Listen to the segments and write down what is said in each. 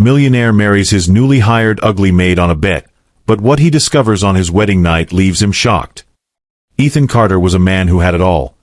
Millionaire marries his newly hired ugly maid on a bet, but what he discovers on his wedding night leaves him shocked. Ethan Carter was a man who had it all.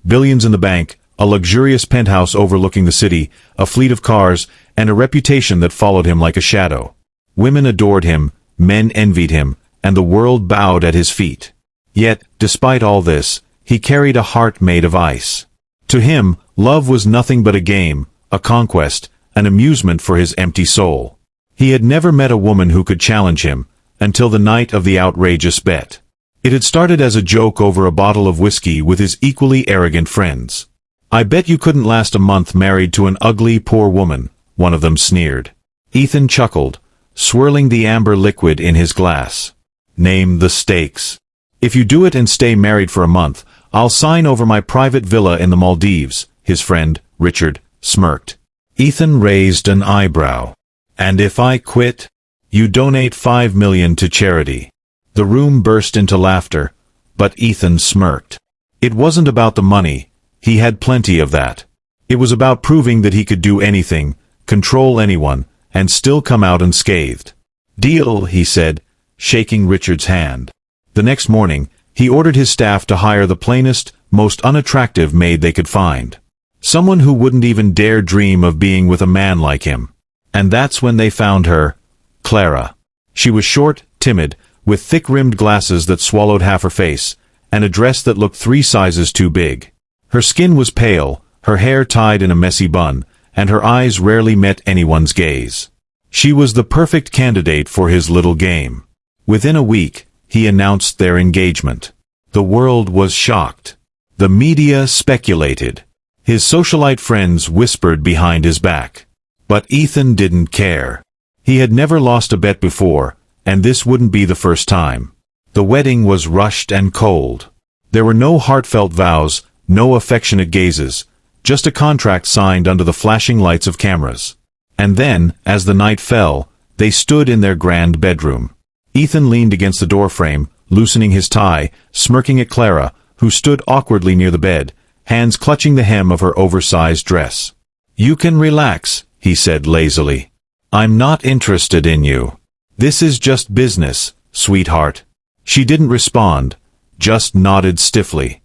Billions in the bank, a luxurious penthouse overlooking the city, a fleet of cars, and a reputation that followed him like a shadow. Women adored him, men envied him, and the world bowed at his feet. Yet, despite all this, he carried a heart made of ice. To him, love was nothing but a game, a conquest, an amusement for his empty soul. He had never met a woman who could challenge him, until the night of the outrageous bet. It had started as a joke over a bottle of whiskey with his equally arrogant friends. "I bet you couldn't last a month married to an ugly, poor woman," one of them sneered. Ethan chuckled, swirling the amber liquid in his glass. "Name the stakes. If you do it and stay married for a month, I'll sign over my private villa in the Maldives," his friend, Richard, smirked. Ethan raised an eyebrow. "And if I quit? You donate $5 million to charity." The room burst into laughter, but Ethan smirked. It wasn't about the money. He had plenty of that. It was about proving that he could do anything, control anyone, and still come out unscathed. "Deal," he said, shaking Richard's hand. The next morning, he ordered his staff to hire the plainest, most unattractive maid they could find. Someone who wouldn't even dare dream of being with a man like him. And that's when they found her, Clara. She was short, timid, with thick-rimmed glasses that swallowed half her face, and a dress that looked 3 sizes too big. Her skin was pale, her hair tied in a messy bun, and her eyes rarely met anyone's gaze. She was the perfect candidate for his little game. Within a week, he announced their engagement. The world was shocked. The media speculated. His socialite friends whispered behind his back. But Ethan didn't care. He had never lost a bet before, and this wouldn't be the first time. The wedding was rushed and cold. There were no heartfelt vows, no affectionate gazes, just a contract signed under the flashing lights of cameras. And then, as the night fell, they stood in their grand bedroom. Ethan leaned against the doorframe, loosening his tie, smirking at Clara, who stood awkwardly near the bed, hands clutching the hem of her oversized dress. "You can relax," he said lazily. "I'm not interested in you. This is just business, sweetheart." She didn't respond, just nodded stiffly.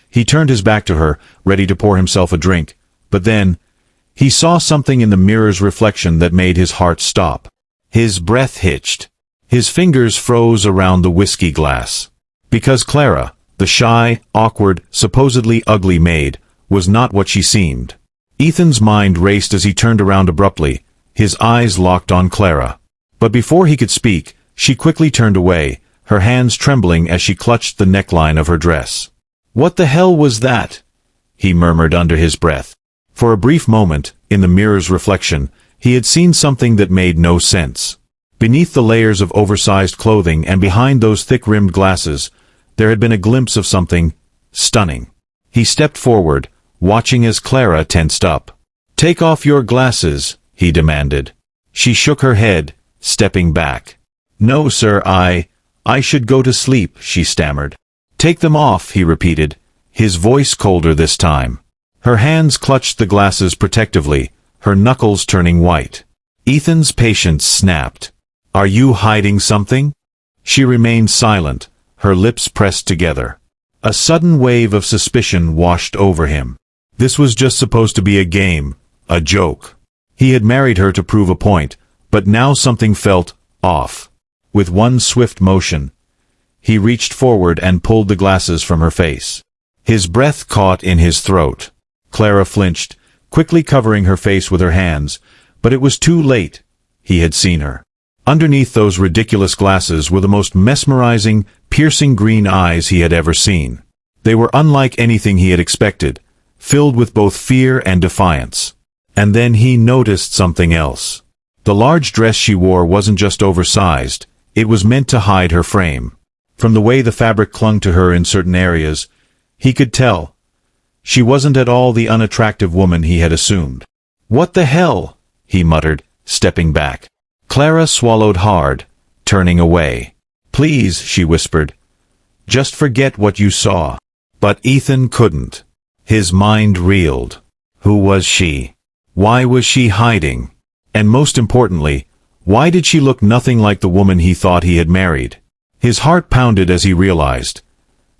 He turned his back to her, ready to pour himself a drink, but then, he saw something in the mirror's reflection that made his heart stop. His breath hitched. His fingers froze around the whiskey glass. Because Clara, the shy, awkward, supposedly ugly maid, was not what she seemed. Ethan's mind raced as he turned around abruptly, his eyes locked on Clara. But before he could speak, she quickly turned away, her hands trembling as she clutched the neckline of her dress. "What the hell was that?" he murmured under his breath. For a brief moment, in the mirror's reflection, he had seen something that made no sense. Beneath the layers of oversized clothing and behind those thick-rimmed glasses, there had been a glimpse of something stunning. He stepped forward, watching as Clara tensed up. "Take off your glasses," he demanded. She shook her head, stepping back. "No, sir, I should go to sleep," she stammered. "Take them off," he repeated, his voice colder this time. Her hands clutched the glasses protectively, her knuckles turning white. Ethan's patience snapped. "Are you hiding something?" She remained silent, her lips pressed together. A sudden wave of suspicion washed over him. This was just supposed to be a game, a joke. He had married her to prove a point, but now something felt off. With one swift motion, he reached forward and pulled the glasses from her face. His breath caught in his throat. Clara flinched, quickly covering her face with her hands, but it was too late. He had seen her. Underneath those ridiculous glasses were the most mesmerizing, piercing green eyes he had ever seen. They were unlike anything he had expected, filled with both fear and defiance. And then he noticed something else. The large dress she wore wasn't just oversized, it was meant to hide her frame. From the way the fabric clung to her in certain areas, he could tell. She wasn't at all the unattractive woman he had assumed. "What the hell?" he muttered, stepping back. Clara swallowed hard, turning away. "Please," she whispered. "Just forget what you saw." But Ethan couldn't. His mind reeled. Who was she? Why was she hiding? And most importantly, why did she look nothing like the woman he thought he had married? His heart pounded as he realized.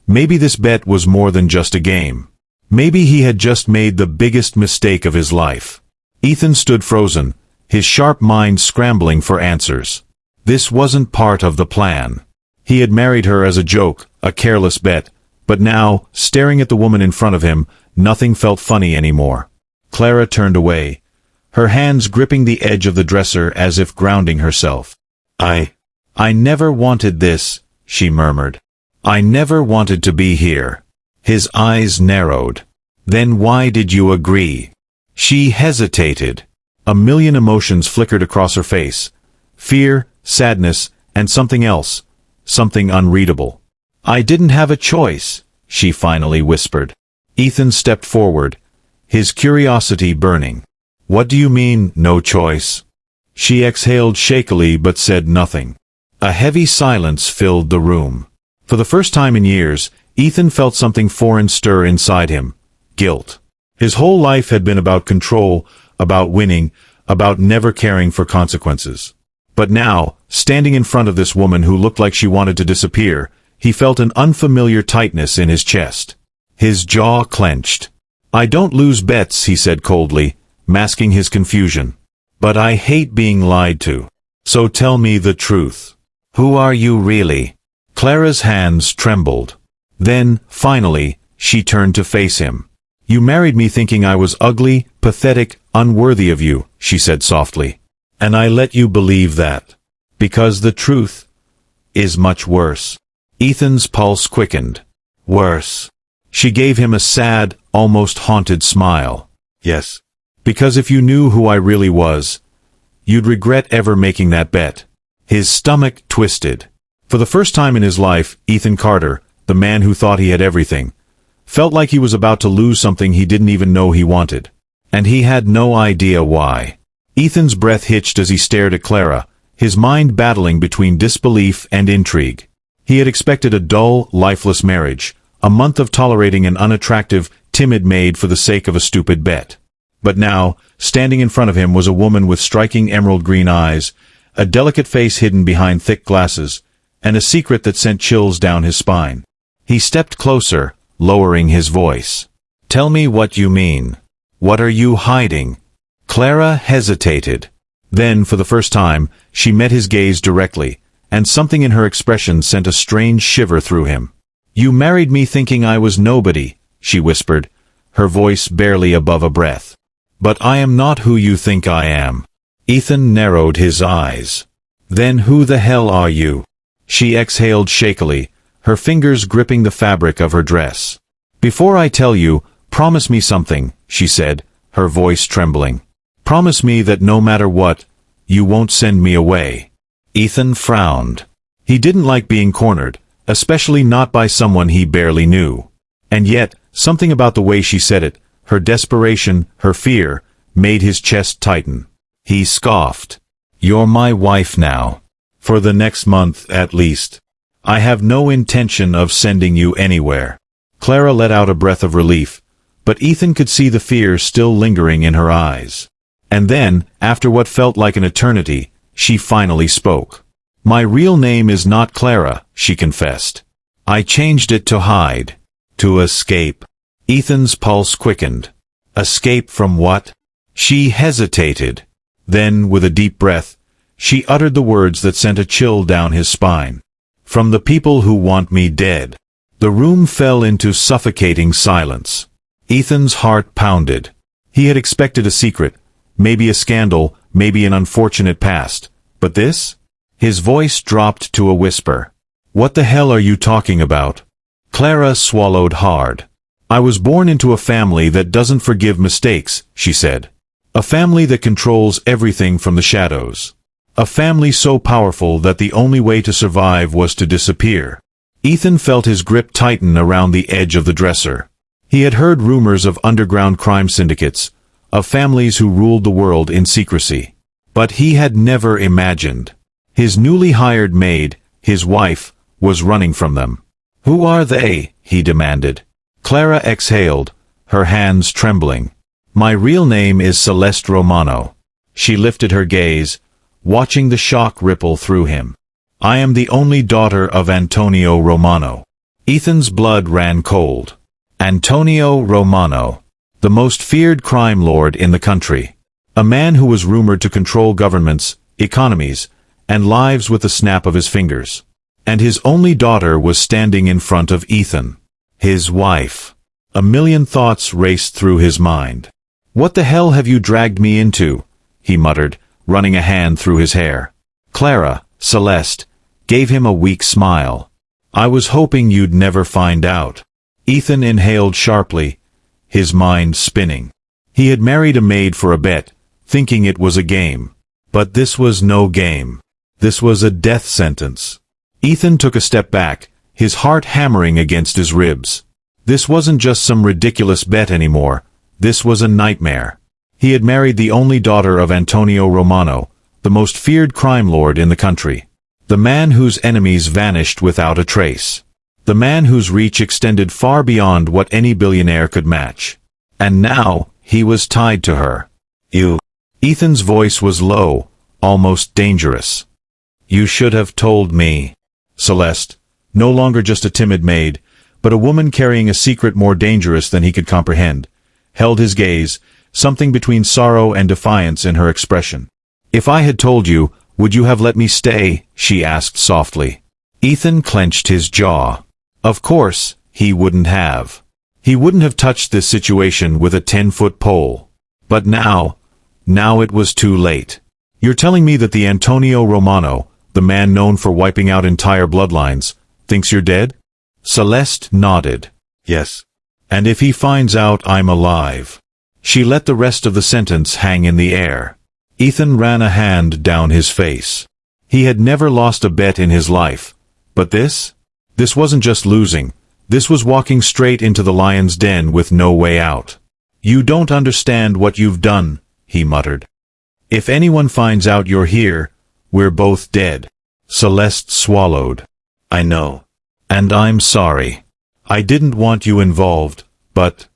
Maybe this bet was more than just a game. Maybe he had just made the biggest mistake of his life. Ethan stood frozen, his sharp mind scrambling for answers. This wasn't part of the plan. He had married her as a joke, a careless bet, but now, staring at the woman in front of him, nothing felt funny anymore. Clara turned away, her hands gripping the edge of the dresser as if grounding herself. I never wanted this, she murmured. I never wanted to be here. His eyes narrowed. Then why did you agree? She hesitated. A million emotions flickered across her face. Fear, sadness, and something else. Something unreadable. I didn't have a choice, she finally whispered. Ethan stepped forward, his curiosity burning. What do you mean, no choice? She exhaled shakily but said nothing. A heavy silence filled the room. For the first time in years, Ethan felt something foreign stir inside him. Guilt. His whole life had been about control, about winning, about never caring for consequences. But now, standing in front of this woman who looked like she wanted to disappear, he felt an unfamiliar tightness in his chest. His jaw clenched. I don't lose bets, he said coldly, masking his confusion. But I hate being lied to. So tell me the truth. Who are you really? Clara's hands trembled. Then, finally, she turned to face him. You married me thinking I was ugly, pathetic, unworthy of you, she said softly. And I let you believe that. Because the truth is much worse. Ethan's pulse quickened. Worse. She gave him a sad, almost haunted smile. Yes. Because if you knew who I really was, you'd regret ever making that bet. His stomach twisted. For the first time in his life, Ethan Carter, the man who thought he had everything, felt like he was about to lose something he didn't even know he wanted. And he had no idea why. Ethan's breath hitched as he stared at Clara, his mind battling between disbelief and intrigue. He had expected a dull, lifeless marriage, a month of tolerating an unattractive, timid maid for the sake of a stupid bet. But now, standing in front of him was a woman with striking emerald green eyes, a delicate face hidden behind thick glasses, and a secret that sent chills down his spine. He stepped closer, lowering his voice. Tell me what you mean. What are you hiding? Clara hesitated. Then, for the first time, she met his gaze directly, and something in her expression sent a strange shiver through him. You married me thinking I was nobody, she whispered, her voice barely above a breath. But I am not who you think I am. Ethan narrowed his eyes. Then who the hell are you? She exhaled shakily, her fingers gripping the fabric of her dress. Before I tell you, promise me something, she said, her voice trembling. Promise me that no matter what, you won't send me away. Ethan frowned. He didn't like being cornered, especially not by someone he barely knew. And yet, something about the way she said it, her desperation, her fear, made his chest tighten. He scoffed. You're my wife now. For the next month, at least. I have no intention of sending you anywhere. Clara let out a breath of relief, but Ethan could see the fear still lingering in her eyes. And then, after what felt like an eternity, she finally spoke. My real name is not Clara, she confessed. I changed it to hide. To escape. Ethan's pulse quickened. Escape from what? She hesitated. Then, with a deep breath, she uttered the words that sent a chill down his spine. From the people who want me dead. The room fell into suffocating silence. Ethan's heart pounded. He had expected a secret, maybe a scandal, maybe an unfortunate past. But this? His voice dropped to a whisper. What the hell are you talking about? Clara swallowed hard. I was born into a family that doesn't forgive mistakes, she said. A family that controls everything from the shadows. A family so powerful that the only way to survive was to disappear. Ethan felt his grip tighten around the edge of the dresser. He had heard rumors of underground crime syndicates, of families who ruled the world in secrecy. But he had never imagined. His newly hired maid, his wife, was running from them. Who are they? He demanded. Clara exhaled, her hands trembling. My real name is Celeste Romano. She lifted her gaze, watching the shock ripple through him. I am the only daughter of Antonio Romano. Ethan's blood ran cold. Antonio Romano, the most feared crime lord in the country. A man who was rumored to control governments, economies, and lives with the snap of his fingers. And his only daughter was standing in front of Ethan. His wife. A million thoughts raced through his mind. What the hell have you dragged me into? He muttered, running a hand through his hair. Clara, Celeste, gave him a weak smile. I was hoping you'd never find out. Ethan inhaled sharply, his mind spinning. He had married a maid for a bet, thinking it was a game. But this was no game. This was a death sentence. Ethan took a step back, his heart hammering against his ribs. This wasn't just some ridiculous bet anymore. This was a nightmare. He had married the only daughter of Antonio Romano, the most feared crime lord in the country. The man whose enemies vanished without a trace. The man whose reach extended far beyond what any billionaire could match. And now, he was tied to her. You. Ethan's voice was low, almost dangerous. You should have told me. Celeste, no longer just a timid maid, but a woman carrying a secret more dangerous than he could comprehend, held his gaze, something between sorrow and defiance in her expression. If I had told you, would you have let me stay? She asked softly. Ethan clenched his jaw. Of course, he wouldn't have. He wouldn't have touched this situation with a 10-foot pole. But now it was too late. You're telling me that the Antonio Romano, the man known for wiping out entire bloodlines, thinks you're dead? Celeste nodded. Yes. And if he finds out I'm alive? She let the rest of the sentence hang in the air. Ethan ran a hand down his face. He had never lost a bet in his life. But this? This wasn't just losing. This was walking straight into the lion's den with no way out. You don't understand what you've done, he muttered. If anyone finds out you're here, we're both dead. Celeste swallowed. I know. And I'm sorry. I didn't want you involved, but...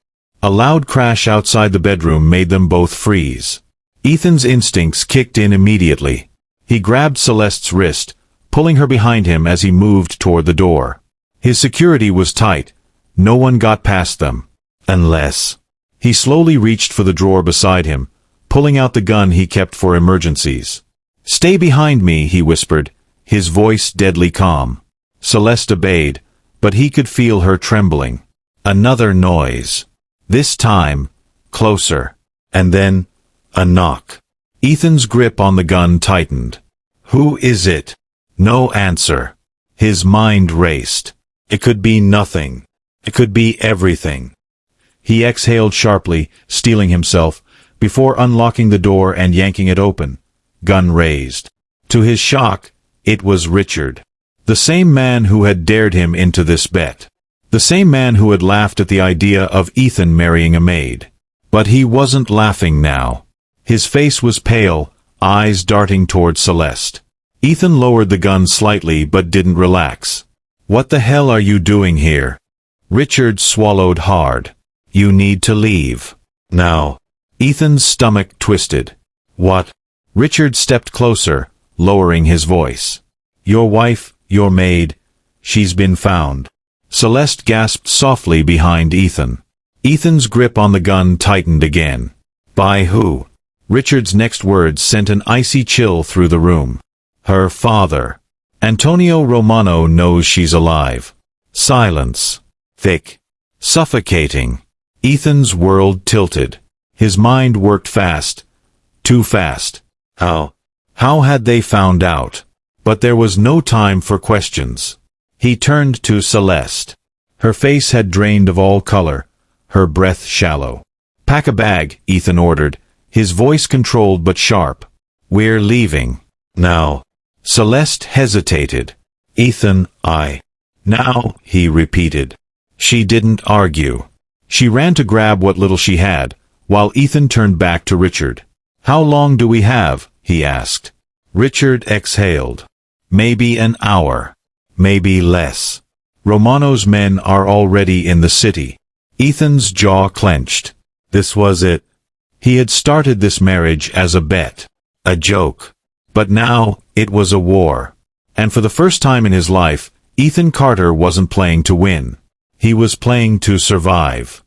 A loud crash outside the bedroom made them both freeze. Ethan's instincts kicked in immediately. He grabbed Celeste's wrist, pulling her behind him as he moved toward the door. His security was tight. No one got past them. Unless... He slowly reached for the drawer beside him, pulling out the gun he kept for emergencies. Stay behind me, he whispered, his voice deadly calm. Celeste obeyed, but he could feel her trembling. Another noise. This time, closer. And then, a knock. Ethan's grip on the gun tightened. Who is it? No answer. His mind raced. It could be nothing. It could be everything. He exhaled sharply, steeling himself, before unlocking the door and yanking it open, gun raised. To his shock, it was Richard. The same man who had dared him into this bet. The same man who had laughed at the idea of Ethan marrying a maid. But he wasn't laughing now. His face was pale, eyes darting toward Celeste. Ethan lowered the gun slightly but didn't relax. What the hell are you doing here? Richard swallowed hard. You need to leave. Now. Ethan's stomach twisted. What? Richard stepped closer, lowering his voice. Your wife, your maid, she's been found. Celeste gasped softly behind Ethan. Ethan's grip on the gun tightened again. By who? Richard's next words sent an icy chill through the room. Her father. Antonio Romano knows she's alive. Silence. Thick. Suffocating. Ethan's world tilted. His mind worked fast. Too fast. How had they found out? But there was no time for questions. He turned to Celeste. Her face had drained of all color, her breath shallow. Pack a bag, Ethan ordered, his voice controlled but sharp. We're leaving. Now. Celeste hesitated. Ethan, Now, he repeated. She didn't argue. She ran to grab what little she had, while Ethan turned back to Richard. How long do we have? He asked. Richard exhaled. Maybe an hour. Maybe less. Romano's men are already in the city. Ethan's jaw clenched. This was it. He had started this marriage as a bet, a joke. But now, it was a war. And for the first time in his life, Ethan Carter wasn't playing to win. He was playing to survive.